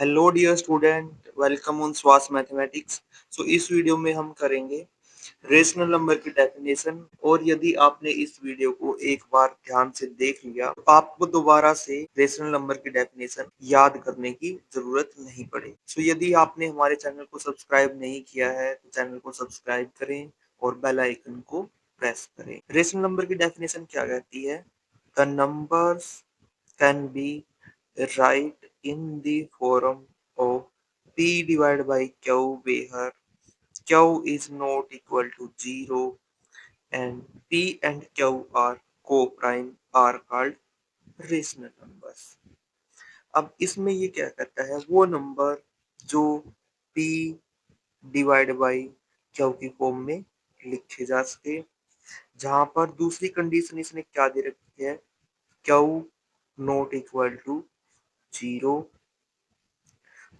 Hello dear student, welcome on Swas mathematics. इस video में हम करेंगे रेशनल नंबर की डेफिनेशन। और यदि आपने इस वीडियो को एक बार ध्यान से देख लिया तो आपको दोबारा से रेशनल नंबर की डेफिनेशन याद करने की जरूरत नहीं पड़े। यदि आपने हमारे चैनल को सब्सक्राइब नहीं किया है तो चैनल को सब्सक्राइब करें और बेल आइकन को प्रेस करें। रेशनल नंबर की डेफिनेशन क्या कहती है? The numbers can be write in the form of P divided by Q where Q is not equal to 0 and P and Q are co-prime are called rational numbers। अब इसमें ये क्या कहता है? वो नंबर जो P डिवाइड बाई Q की form में लिखे जा सके, जहां पर दूसरी कंडीशन इसने क्या दे रखी है? Q not equal to 0।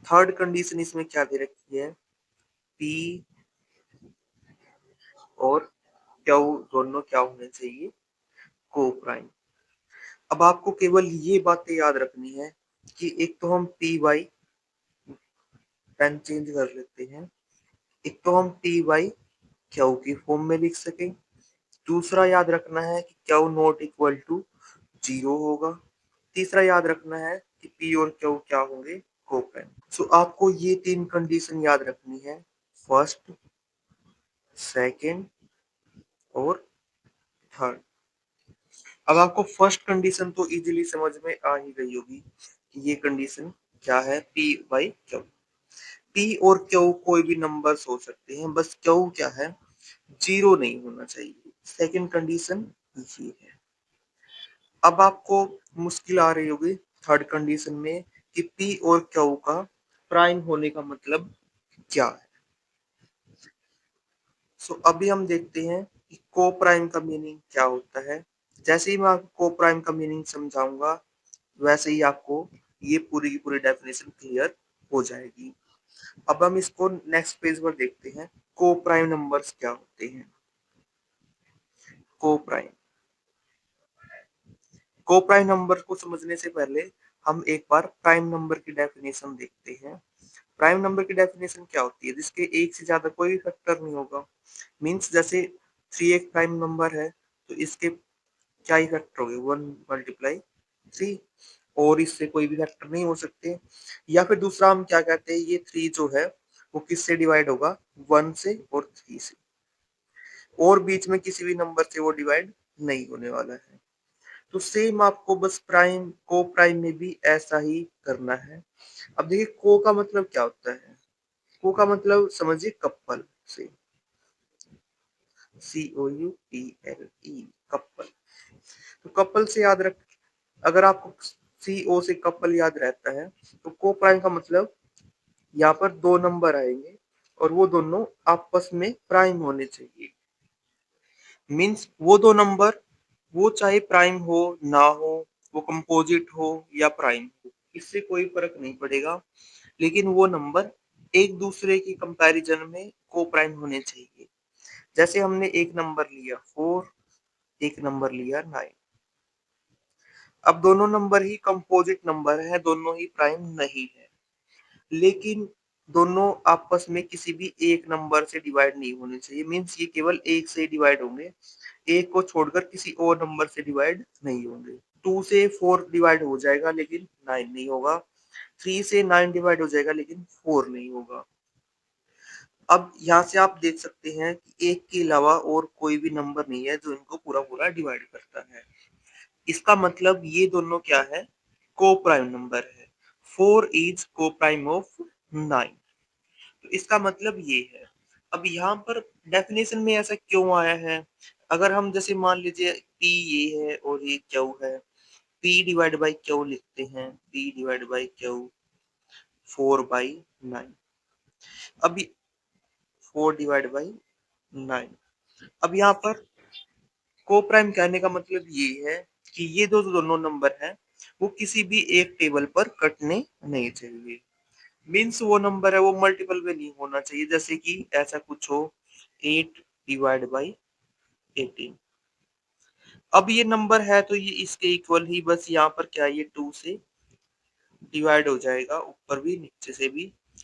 Third condition इसमें क्या दे रखी है? P और Q दोनों क्या होने चाहिए? को प्राइम। अब आपको केवल ये बातें याद रखनी है कि एक तो हम P बाई पेन चेंज कर लेते हैं, एक तो हम P बाई Q की फॉर्म में लिख सकें, दूसरा याद रखना है कि Q नॉट इक्वल टू 0 होगा, तीसरा याद रखना है कि P और Q क्या होंगे? को प्राइम। आपको ये तीन कंडीशन याद रखनी है, फर्स्ट, सेकंड और थर्ड। अब आपको फर्स्ट कंडीशन तो इजीली समझ में आ ही गई होगी कि ये कंडीशन क्या है? P by Q। P और Q कोई भी नंबर्स हो सकते हैं, बस Q क्या है? 0 नहीं होना चाहिए। सेकंड कंडीशन ये है। अब आपको मुश्किल आ रही होगी थर्ड कंडीशन में कि P और Q का प्राइम होने का मतलब क्या है। अभी हम देखते हैं कि को प्राइम का मीनिंग क्या होता है। जैसे ही मैं आपको को प्राइम का मीनिंग समझाऊंगा वैसे ही आपको ये पूरी की पूरी डेफिनेशन क्लियर हो जाएगी। अब हम इसको नेक्स्ट पेज पर देखते हैं, को प्राइम नंबर्स क्या होते हैं। को प्राइम को प्राइम नंबर को समझने से पहले हम एक बार प्राइम नंबर की डेफिनेशन देखते हैं। प्राइम नंबर की डेफिनेशन क्या होती है? जिसके एक से ज्यादा कोई फैक्टर नहीं होगा। मींस जैसे 3 एक प्राइम नंबर है तो इसके क्या ही फैक्टर हो गए? 1 मल्टीप्लाई 3, और इससे कोई भी फैक्टर नहीं हो सकते। या फिर दूसरा हम क्या कहते हैं, ये 3 जो है वो किससे डिवाइड होगा? 1 से और 3 से, और बीच में किसी भी नंबर से वो डिवाइड नहीं होने वाला है। तो सेम आपको बस प्राइम को प्राइम में भी ऐसा ही करना है। अब देखिए को का मतलब क्या होता है? को का मतलब समझिए कपल से, COUPLE, कपल। तो कपल से याद रख, अगर आपको CO से कपल याद रहता है तो को प्राइम का मतलब यहाँ पर दो नंबर आएंगे और वो दोनों आपस में प्राइम होने चाहिए। मीन्स वो दो नंबर, वो चाहे प्राइम हो ना हो, वो कंपोजिट हो या प्राइम हो, इससे कोई फर्क नहीं पड़ेगा, लेकिन वो नंबर एक दूसरे की कंपैरिजन में को प्राइम होने चाहिए। जैसे हमने एक नंबर लिया 4, एक नंबर लिया 9। अब दोनों नंबर ही कंपोजिट नंबर है, दोनों ही प्राइम नहीं है, लेकिन दोनों आपस में किसी भी एक नंबर से डिवाइड नहीं होने चाहिए। मीन्स ये केवल एक से डिवाइड होंगे, एक को छोड़कर किसी और नंबर से डिवाइड नहीं होंगे। 2 से 4 डिवाइड हो जाएगा लेकिन 9 नहीं होगा, 3 से 9 डिवाइड हो जाएगा लेकिन 4 नहीं होगा। अब यहाँ से आप देख सकते हैं कि एक के अलावा और कोई भी नंबर नहीं है जो इनको पूरा पूरा डिवाइड करता है। इसका मतलब ये दोनों क्या है? को प्राइम नंबर है। 4 इज को प्राइम ऑफ 9। तो इसका मतलब ये है। अब यहाँ पर डेफिनेशन में ऐसा क्यों आया है? अगर हम जैसे मान लीजिए P ये है और ये Q है, P डिवाइड बाई Q लिखते हैं, P डिवाइड बाई Q 4/9। अब 4 डिवाइड बाई 9। अब यहाँ पर को प्राइम कहने का मतलब ये है कि ये दोनों नंबर हैं वो किसी भी एक टेबल पर कटने नहीं चाहिए। मीन्स वो नंबर है वो मल्टीपल में नहीं होना चाहिए, जैसे कि ऐसा कुछ हो 8 डिवाइड बाई 18। अब ये नंबर है तो ये इसके इक्वल ही, बस यहाँ पर क्या है, ये 2 से डिवाइड हो जाएगा, ऊपर भी नीचे से भी,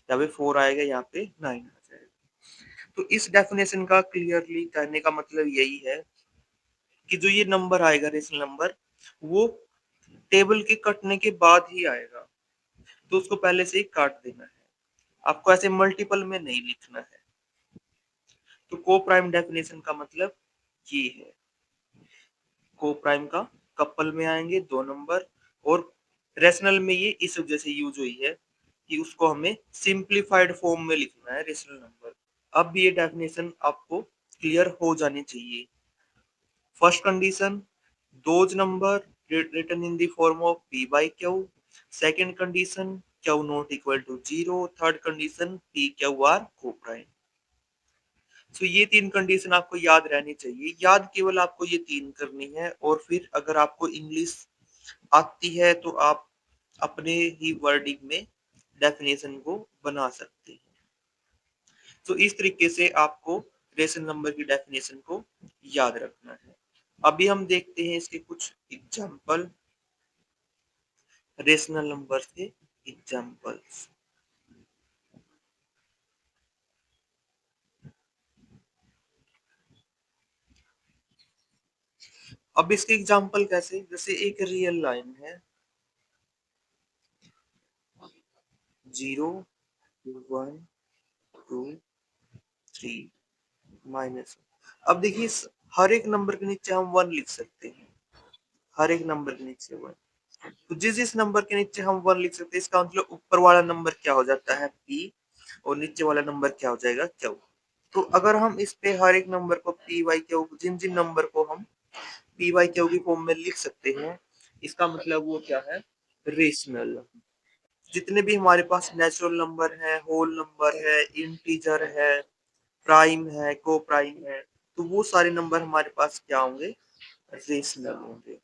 यहाँ पे 4 आएगा, यहाँ पे 9 आ जाएगा। तो इस डेफिनेशन का क्लियरली कहने का मतलब यही है कि जो ये नंबर आएगा रेशनल नंबर, वो टेबल के कटने के बाद ही आएगा, तो उसको पहले से ही काट देना है, आपको ऐसे मल्टीपल में नहीं लिखना है। तो को प्राइम डेफिनेशन का मतलब ये है, को प्राइम का कपल में आएंगे दो नंबर, और रेशनल में ये इस वजह से यूज हुई है कि उसको हमें सिंप्लीफाइड फॉर्म में लिखना है रेशनल नंबर। अब ये डेफिनेशन आपको क्लियर हो जानी चाहिए। First condition, those number written in the form of p by q. Second condition, q not equal to 0. Third condition, p q are co-prime. तो ये तीन कंडीशन आपको याद रहनी चाहिए, याद केवल आपको ये तीन करनी है, और फिर अगर आपको इंग्लिश आती है तो आप अपने ही वर्डिंग में डेफिनेशन को बना सकते हैं। तो इस तरीके से आपको रेशनल नंबर की डेफिनेशन को याद रखना है। अभी हम देखते हैं इसके कुछ एग्जाम्पल, रेशनल नंबर के एग्जाम्पल्स। अब इसके एग्जाम्पल कैसे, जैसे एक रियल लाइन है 0 1 2 3 माइनस। अब देखिए हर एक नंबर के नीचे हम 1 लिख सकते हैं, हर एक नंबर के नीचे 1। तो जिस नंबर के नीचे हम 1 लिख सकते हैं, इसका मतलब ऊपर वाला नंबर क्या हो जाता है p, और नीचे वाला नंबर क्या हो जाएगा q। तो अगर हम इस पे हर एक नंबर को p बाई q, जिन जिन नंबर को हम p बाई q की फॉर्म में लिख सकते हैं, इसका मतलब वो क्या है, रेशनल। जितने भी हमारे पास नेचुरल नंबर है, होल नंबर है, इंटीजर है, प्राइम है, को प्राइम है, तो वो सारे नंबर हमारे पास क्या होंगे, रेशनल होंगे।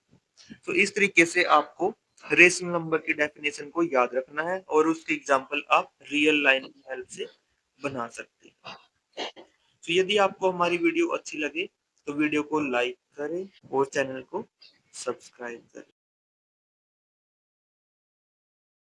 तो इस तरीके से आपको रेशनल नंबर की डेफिनेशन को याद रखना है, और उसके एग्जांपल आप रियल लाइन की हेल्प से बना सकते हैं। तो यदि आपको हमारी वीडियो अच्छी लगे तो वीडियो को लाइक करें और चैनल को सब्सक्राइब करें।